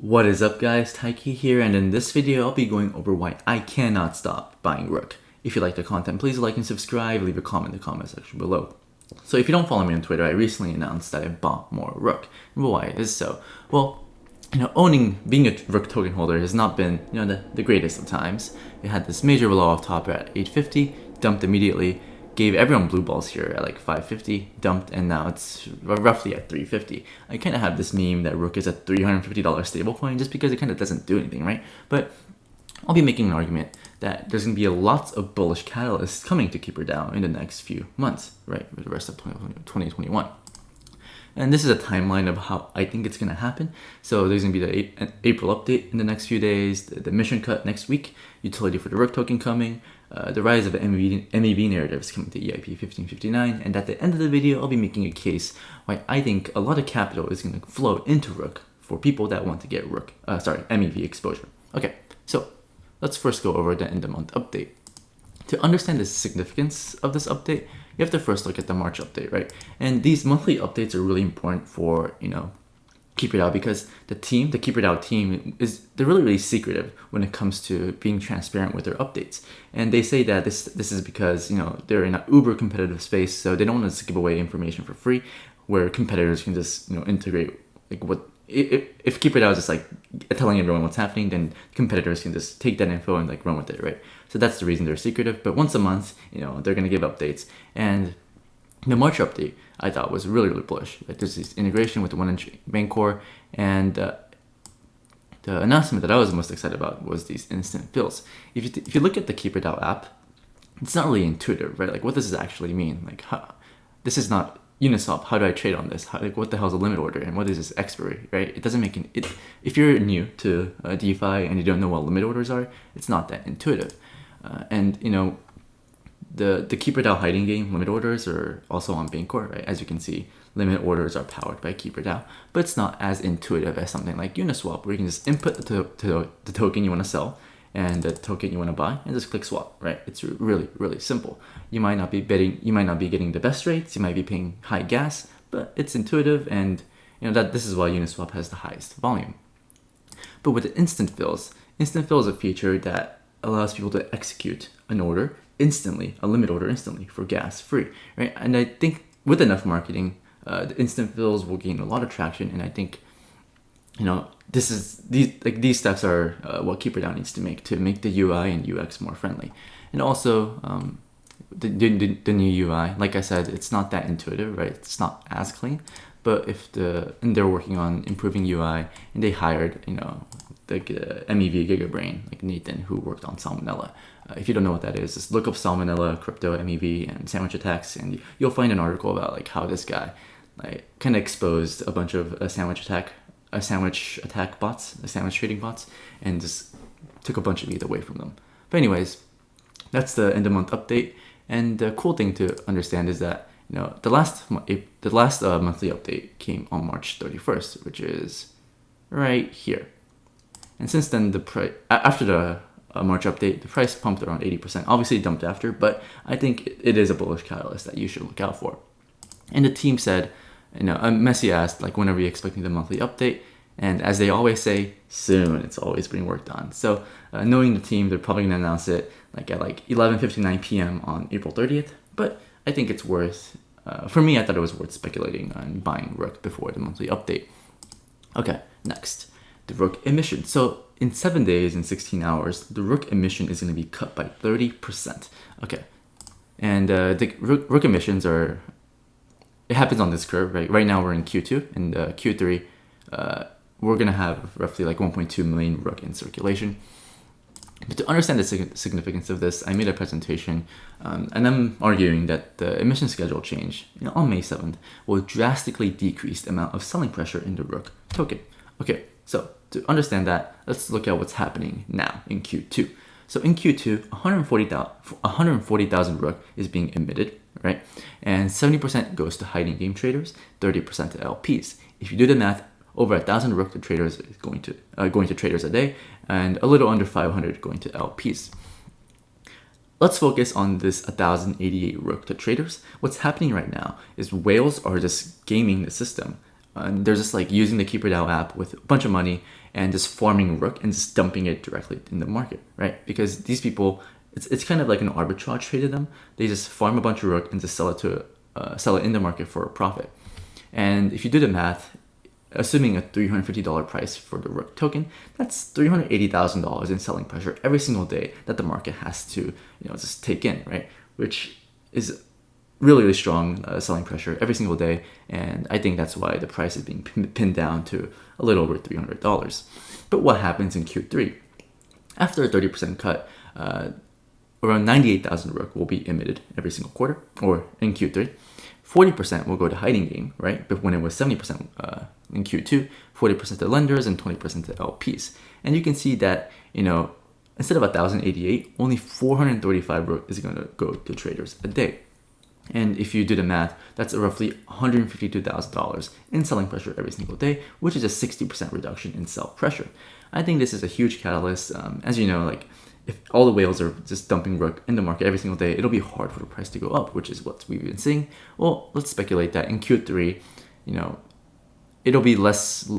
What is up guys, Taiki here, and in this video I'll be going over why I cannot stop buying Rook. If you like the content, please like and subscribe, leave a comment in the comment section below. So if you don't follow me on Twitter, I recently announced that I bought more Rook. And why is so? Well, being a Rook token holder has not been, the greatest of times. It had this major blow off top at 850, dumped immediately, gave everyone blue balls here at like 550, dumped, and now it's roughly at 350. I kind of have this meme that Rook is a $350 stablecoin just because it kind of doesn't do anything, right? But I'll be making an argument that there's going to be lots of bullish catalysts coming to KeeperDAO in the next few months, right? For the rest of 2021. And this is a timeline of how I think it's going to happen. So there's going to be the April update in the next few days, the mission cut next week, utility for the Rook token coming, the rise of MEV Narratives coming to EIP 1559, and at the end of the video, I'll be making a case why I think a lot of capital is going to flow into Rook for people that want to get MEV exposure. Okay, so let's first go over the end of month update. To understand the significance of this update, you have to first look at the March update, right? And these monthly updates are really important for, KeeperDAO, because the KeeperDAO team they're really secretive when it comes to being transparent with their updates. And they say that this is because, they're in an uber competitive space, so they don't want to give away information for free, where competitors can just, integrate if KeeperDAO is just like telling everyone what's happening, then competitors can just take that info and like run with it, right? So that's the reason they're secretive. But once a month, they're gonna give updates. And the March update I thought was really, really bullish. Like there's this integration with the 1-inch main core, and the announcement that I was most excited about was these instant fills. If you look at the KeeperDAO app, it's not really intuitive, right? Like what does this actually mean? Like this is not Uniswap. How do I trade on this? What the hell is a limit order, and what is this expiry, right? It doesn't make it. If you're new to DeFi and you don't know what limit orders are, it's not that intuitive. The KeeperDAO hiding game limit orders are also on Bancor, right? As you can see, limit orders are powered by KeeperDAO, but it's not as intuitive as something like Uniswap, where you can just input the token you want to sell and the token you want to buy, and just click swap, right? It's really, really simple. You might not be getting the best rates, you might be paying high gas, but it's intuitive, and that this is why Uniswap has the highest volume. But with the instant fills is a feature that allows people to execute an order instantly, a limit order instantly for gas free, right? And I think with enough marketing, the instant fills will gain a lot of traction, and I think these steps are what KeeperDAO needs to make the UI and UX more friendly. And also the new UI, like I said, it's not that intuitive, right? It's not as clean, but and they're working on improving UI, and they hired the MEV Gigabrain, like Nathan, who worked on Salmonella. If you don't know what that is, just look up Salmonella, crypto, MEV, and sandwich attacks, and you'll find an article about like how this guy kind of exposed a bunch of sandwich attack bots, sandwich trading bots, and just took a bunch of ETH away from them. But anyways, that's the end of month update. And the cool thing to understand is that the last monthly update came on March 31st, which is right here. And since then, after the March update, the price pumped around 80%. Obviously, it dumped after, but I think it is a bullish catalyst that you should look out for. And the team said, Messi asked, like, when are we expecting the monthly update? And as they always say, soon. It's always being worked on. So knowing the team, they're probably going to announce it at 11:59 p.m. on April 30th. But I think it's worth, for me, I thought it was worth speculating on buying Rook before the monthly update. Okay, next, the Rook Emission. So in 7 days and 16 hours, the Rook Emission is going to be cut by 30%. Okay, and the Rook emissions it happens on this curve, right? Right now we're in Q2, and Q3, we're going to have roughly like 1.2 million Rook in circulation. But to understand the significance of this, I made a presentation, and I'm arguing that the emission schedule change on May 7th will drastically decrease the amount of selling pressure in the Rook token. Okay, so to understand that, let's look at what's happening now in Q2. So in Q2, 140,000 Rook is being emitted, right? And 70% goes to hiding game traders, 30% to LPs. If you do the math, over 1,000 Rook to traders is going to traders a day, and a little under 500 going to LPs. Let's focus on this 1,088 Rook to traders. What's happening right now is whales are just gaming the system and they're just like using the KeeperDAO app with a bunch of money and just farming Rook and just dumping it directly in the market, right? Because these people, it's kind of like an arbitrage trade to them. They just farm a bunch of Rook and just sell it in the market for a profit. And if you do the math, assuming a $350 price for the Rook token, that's $380,000 in selling pressure every single day that the market has to, just take in, right? Which is really, really strong selling pressure every single day. And I think that's why the price is being pinned down to a little over $300. But what happens in Q3? After a 30% cut, around 98,000 Rook will be emitted every single quarter, or in Q3. 40% will go to hiding game, right? But when it was 70% in Q2, 40% to lenders and 20% to LPs. And you can see that, instead of 1,088, only 435 Rook is going to go to traders a day. And if you do the math, that's roughly $152,000 in selling pressure every single day, which is a 60% reduction in sell pressure. I think this is a huge catalyst. As you know, like, if all the whales are just dumping Rook in the market every single day, it'll be hard for the price to go up, which is what we've been seeing. Well, let's speculate that in Q3, it'll be less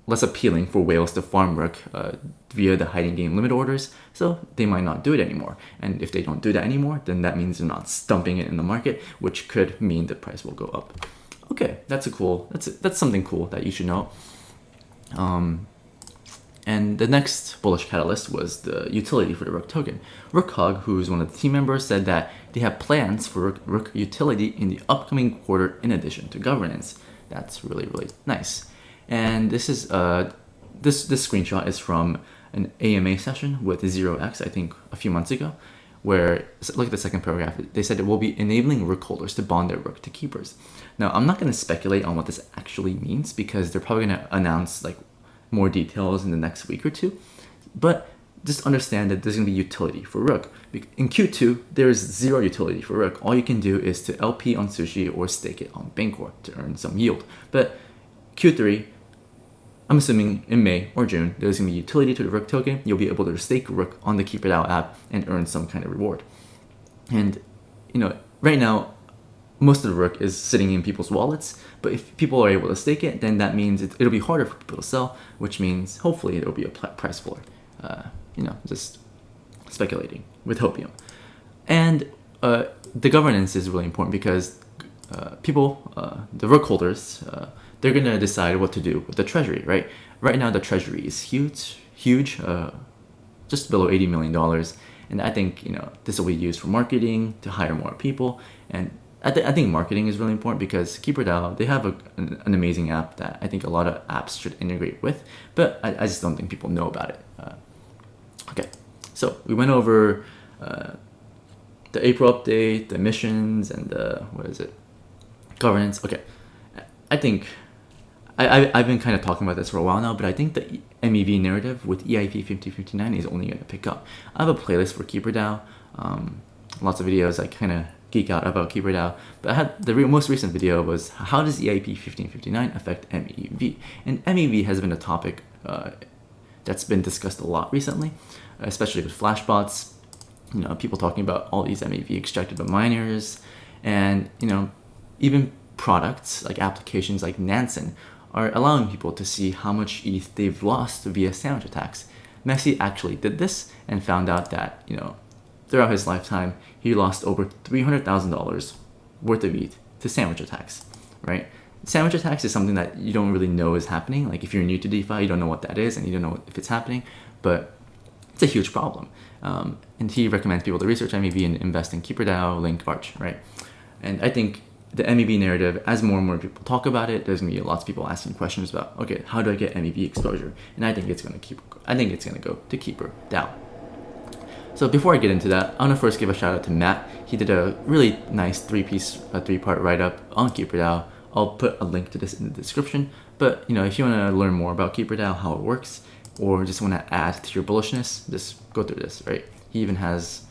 appealing for whales to farm Rook via the hiding game limit orders, so they might not do it anymore. And if they don't do that anymore, then that means they're not dumping it in the market, which could mean the price will go up. Okay, that's something cool that you should know. And the next bullish catalyst was the utility for the Rook token. ROOK, who's one of the team members, said that they have plans for Rook utility in the upcoming quarter in addition to governance. That's really, really nice. And this is this screenshot is from an AMA session with 0x, I think a few months ago, where, look at the second paragraph, they said it will be enabling Rook holders to bond their Rook to keepers. Now, I'm not going to speculate on what this actually means because they're probably going to announce like more details in the next week or two, but just understand that there's going to be utility for Rook. In Q2, there is zero utility for Rook. All you can do is to LP on Sushi or stake it on Bancor to earn some yield. But Q3, I'm assuming in May or June, there's going to be utility to the Rook token. You'll be able to stake Rook on the KeeperDAO app and earn some kind of reward. And, right now, most of the Rook is sitting in people's wallets, but if people are able to stake it, then that means it'll be harder for people to sell, which means hopefully it'll be a price floor. Just speculating with hopium. And the governance is really important because the Rook holders, they're going to decide what to do with the treasury, right? Right now, the treasury is huge, just below $80 million. And I think, this will be used for marketing, to hire more people. And I think marketing is really important because KeeperDAO, they have an amazing app that I think a lot of apps should integrate with, but I just don't think people know about it. Okay, so we went over the April update, the emissions, and the, governance. Okay, I think I've been kind of talking about this for a while now, but I think the MEV narrative with EIP 5059 is only going to pick up. I have a playlist for KeeperDAO, lots of videos I kind of geek out about KeeperDAO, but I had the most recent video was how does EIP 1559 affect MEV? And MEV has been a topic that's been discussed a lot recently, especially with flashbots. People talking about all these MEV extracted by miners, and even products like applications like Nansen are allowing people to see how much ETH they've lost via sandwich attacks. Messi actually did this and found out that throughout his lifetime, he lost over $300,000 worth of ETH to sandwich attacks, right? Sandwich attacks is something that you don't really know is happening. Like if you're new to DeFi, you don't know what that is and you don't know if it's happening, but it's a huge problem. And he recommends people to research MEV and invest in KeeperDAO, Link, Arch, right? And I think the MEV narrative, as more and more people talk about it, there's gonna be lots of people asking questions about, okay, how do I get MEV exposure? And I think it's gonna go to KeeperDAO. So before I get into that, I want to first give a shout out to Matt. He did a really nice three-part write-up on KeeperDAO. I'll put a link to this in the description. But if you want to learn more about KeeperDAO, how it works, or just want to add to your bullishness, just go through this, right? He even has,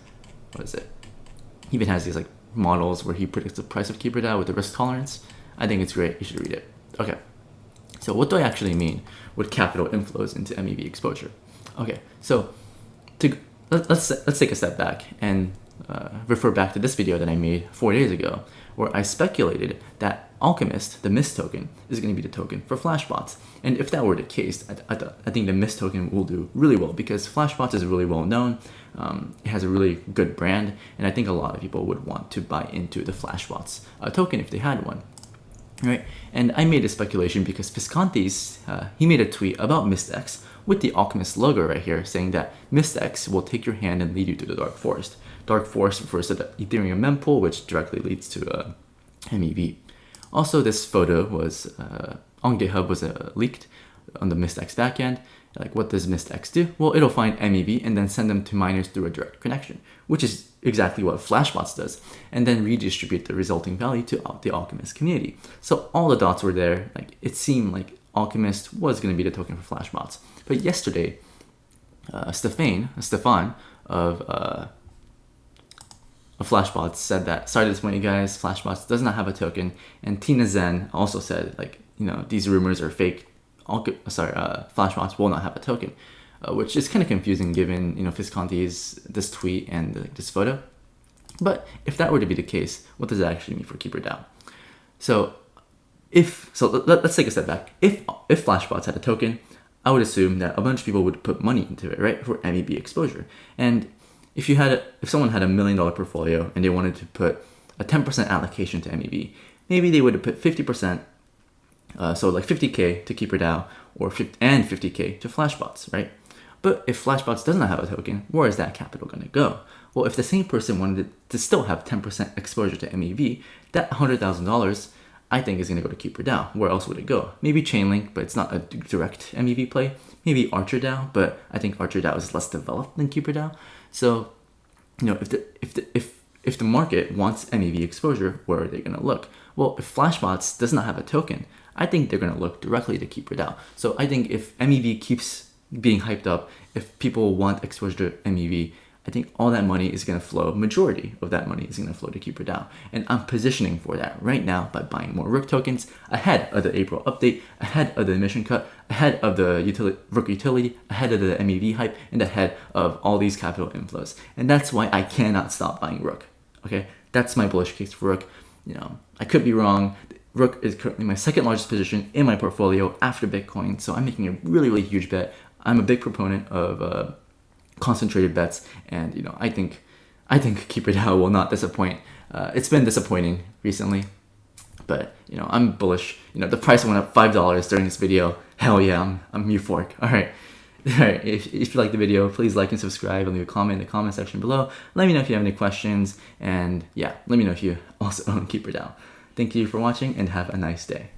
He even has these like models where he predicts the price of KeeperDAO with the risk tolerance. I think it's great. You should read it. Okay. So what do I actually mean with capital inflows into MEV exposure? Okay. So let's take a step back and refer back to this video that I made 4 days ago, where I speculated that Alchemist, the Mist token, is going to be the token for Flashbots. And if that were the case, I think the Mist token will do really well because Flashbots is really well known. It has a really good brand, and I think a lot of people would want to buy into the Flashbots token if they had one. Right, and I made a speculation because Visconti's, he made a tweet about MistX with the Alchemist logo right here, saying that MistX will take your hand and lead you to the Dark Forest. Dark Forest refers to the Ethereum mempool, which directly leads to MEV. Also, this photo was on GitHub, was leaked on the MistX backend. Like, what does MistX do? Well, it'll find MEV and then send them to miners through a direct connection, which is exactly what Flashbots does, and then redistribute the resulting value to the Alchemist community. So all the dots were there. Like, it seemed like Alchemist was going to be the token for Flashbots. But yesterday, Stefan of Flashbots said that, sorry to disappoint you guys, Flashbots does not have a token. And Tina Zen also said, like, these rumors are fake. Flashbots will not have a token, which is kind of confusing given, Visconti's this tweet and this photo. But if that were to be the case, what does that actually mean for KeeperDAO? So let's take a step back. If Flashbots had a token, I would assume that a bunch of people would put money into it, right, for MEV exposure. And if someone had $1 million portfolio and they wanted to put a 10% allocation to MEV, maybe they would have put 50%. So like 50K to KeeperDAO and 50K to Flashbots, right? But if Flashbots does not have a token, where is that capital going to go? Well, if the same person wanted to still have 10% exposure to MEV, that $100,000 I think is going to go to KeeperDAO. Where else would it go? Maybe Chainlink, but it's not a direct MEV play. Maybe ArcherDAO, but I think ArcherDAO is less developed than KeeperDAO. So, if the market wants MEV exposure, where are they going to look? Well, if Flashbots does not have a token, I think they're going to look directly to KeeperDAO. So I think if MEV keeps being hyped up, if people want exposure to MEV, I think all that money is going to flow, majority of that money is going to flow to KeeperDAO. And I'm positioning for that right now by buying more ROOK tokens ahead of the April update, ahead of the Emission cut, ahead of the ROOK utility, ahead of the MEV hype, and ahead of all these capital inflows. And that's why I cannot stop buying ROOK. Okay, that's my bullish case for ROOK. I could be wrong. ROOK is currently my second largest position in my portfolio after Bitcoin, so I'm making a really, really huge bet. I'm a big proponent of concentrated bets, and I think KeeperDAO will not disappoint. It's been disappointing recently, but I'm bullish. The price went up $5 during this video. Hell yeah, I'm euphoric. All right. If you like the video, please like and subscribe and leave a comment in the comment section below. Let me know if you have any questions, and yeah, let me know if you also own KeeperDAO. Thank you for watching and have a nice day.